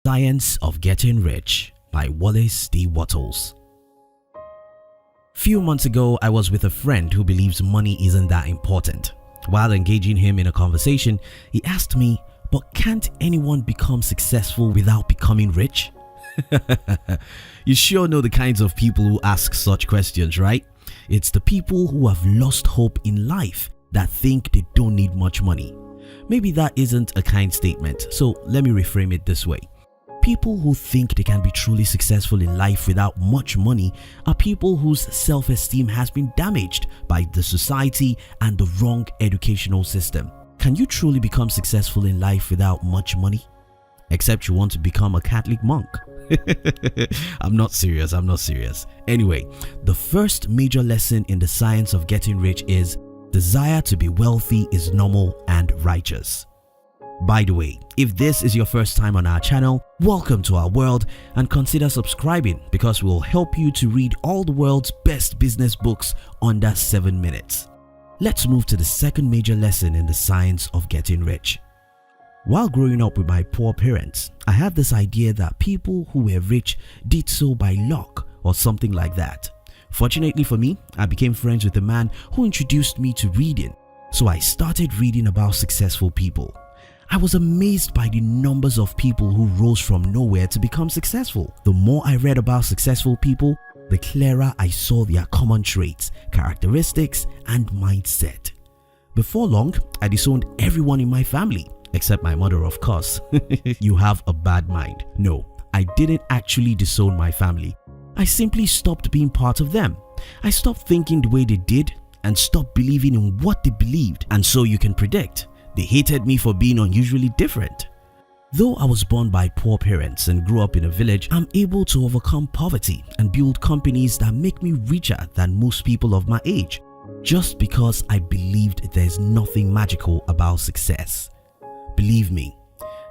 Science of Getting Rich by Wallace D. Wattles. Few months ago, I was with a friend who believes money isn't that important. While engaging him in a conversation, he asked me, "But can't anyone become successful without becoming rich?" You sure know the kinds of people who ask such questions, right? It's the people who have lost hope in life that think they don't need much money. Maybe that isn't a kind statement, so let me reframe it this way. People who think they can be truly successful in life without much money are people whose self-esteem has been damaged by the society and the wrong educational system. Can you truly become successful in life without much money? Except you want to become a Catholic monk. I'm not serious. Anyway, the first major lesson in the science of getting rich is desire to be wealthy is normal and righteous. By the way, if this is your first time on our channel, welcome to our world and consider subscribing because we'll help you to read all the world's best business books under 7 minutes. Let's move to the second major lesson in the science of getting rich. While growing up with my poor parents, I had this idea that people who were rich did so by luck or something like that. Fortunately for me, I became friends with a man who introduced me to reading, so I started reading about successful people. I was amazed by the numbers of people who rose from nowhere to become successful. The more I read about successful people, the clearer I saw their common traits, characteristics, and mindset. Before long, I disowned everyone in my family, except my mother, of course. You have a bad mind. No, I didn't actually disown my family. I simply stopped being part of them. I stopped thinking the way they did and stopped believing in what they believed. And so you can predict, they hated me for being unusually different. Though I was born by poor parents and grew up in a village, I'm able to overcome poverty and build companies that make me richer than most people of my age, just because I believed there's nothing magical about success. Believe me,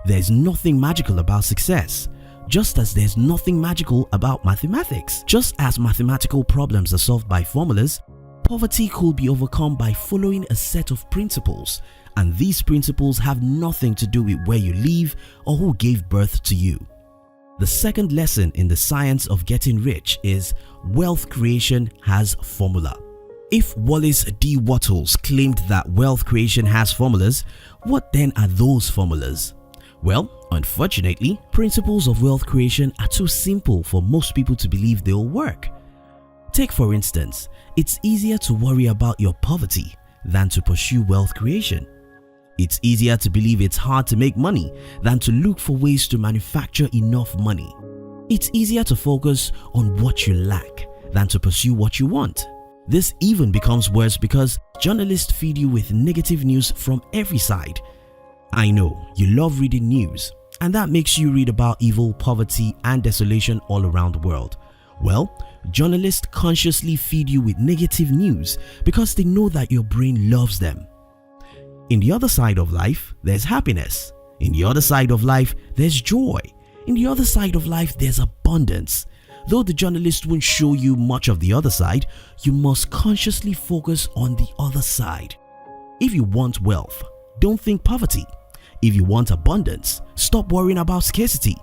there's nothing magical about success. Just as there's nothing magical about mathematics. Just as mathematical problems are solved by formulas, poverty could be overcome by following a set of principles, and these principles have nothing to do with where you live or who gave birth to you. The second lesson in the science of getting rich is wealth creation has formula. If Wallace D. Wattles claimed that wealth creation has formulas, what then are those formulas? Well, unfortunately, principles of wealth creation are too simple for most people to believe they'll work. Take for instance, it's easier to worry about your poverty than to pursue wealth creation. It's easier to believe it's hard to make money than to look for ways to manufacture enough money. It's easier to focus on what you lack than to pursue what you want. This even becomes worse because journalists feed you with negative news from every side. I know you love reading news, and that makes you read about evil, poverty, and desolation all around the world. Well, journalists consciously feed you with negative news because they know that your brain loves them. In the other side of life, there's happiness. In the other side of life, there's joy. In the other side of life, there's abundance. Though the journalist won't show you much of the other side, you must consciously focus on the other side. If you want wealth, don't think poverty. If you want abundance, stop worrying about scarcity.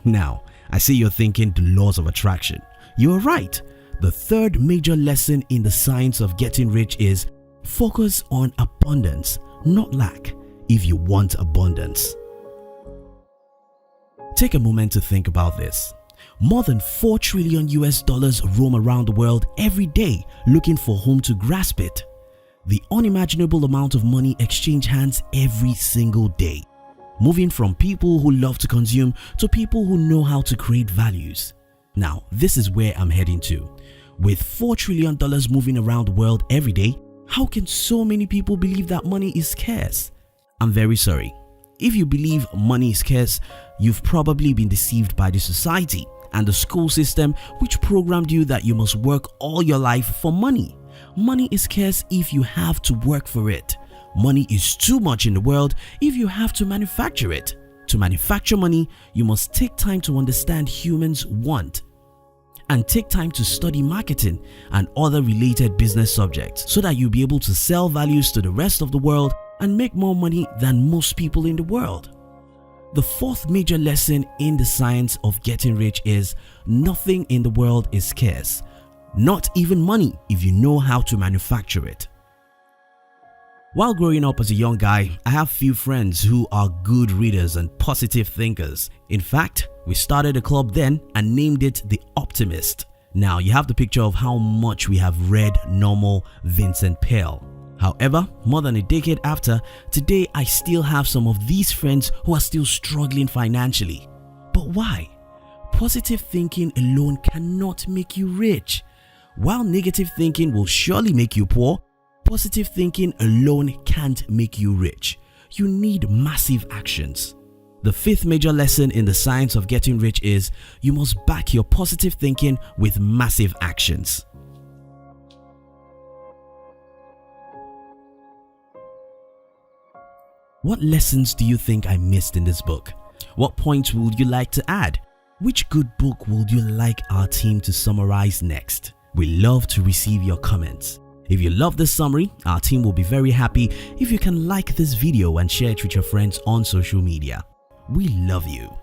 Now, I see you're thinking the laws of attraction. You're right. The third major lesson in the science of getting rich is focus on abundance, not lack, if you want abundance. Take a moment to think about this. More than $4 trillion roam around the world every day looking for whom to grasp it. The unimaginable amount of money exchange hands every single day, moving from people who love to consume to people who know how to create values. Now, this is where I'm heading to. With $4 trillion moving around the world every day, how can so many people believe that money is scarce? I'm very sorry. If you believe money is scarce, you've probably been deceived by the society and the school system, which programmed you that you must work all your life for money. Money is scarce if you have to work for it. Money is too much in the world if you have to manufacture it. To manufacture money, you must take time to understand humans' want and take time to study marketing and other related business subjects so that you'll be able to sell values to the rest of the world and make more money than most people in the world. The fourth major lesson in the science of getting rich is nothing in the world is scarce, not even money if you know how to manufacture it. While growing up as a young guy, I have few friends who are good readers and positive thinkers. In fact, we started a club then and named it The Optimist. Now you have the picture of how much we have read normal Vincent Peale. However, more than a decade after, today I still have some of these friends who are still struggling financially. But why? Positive thinking alone cannot make you rich. While negative thinking will surely make you poor, positive thinking alone can't make you rich. You need massive actions. The fifth major lesson in the science of getting rich is you must back your positive thinking with massive actions. What lessons do you think I missed in this book? What points would you like to add? Which good book would you like our team to summarize next? We love to receive your comments. If you love this summary, our team will be very happy if you can like this video and share it with your friends on social media. We love you.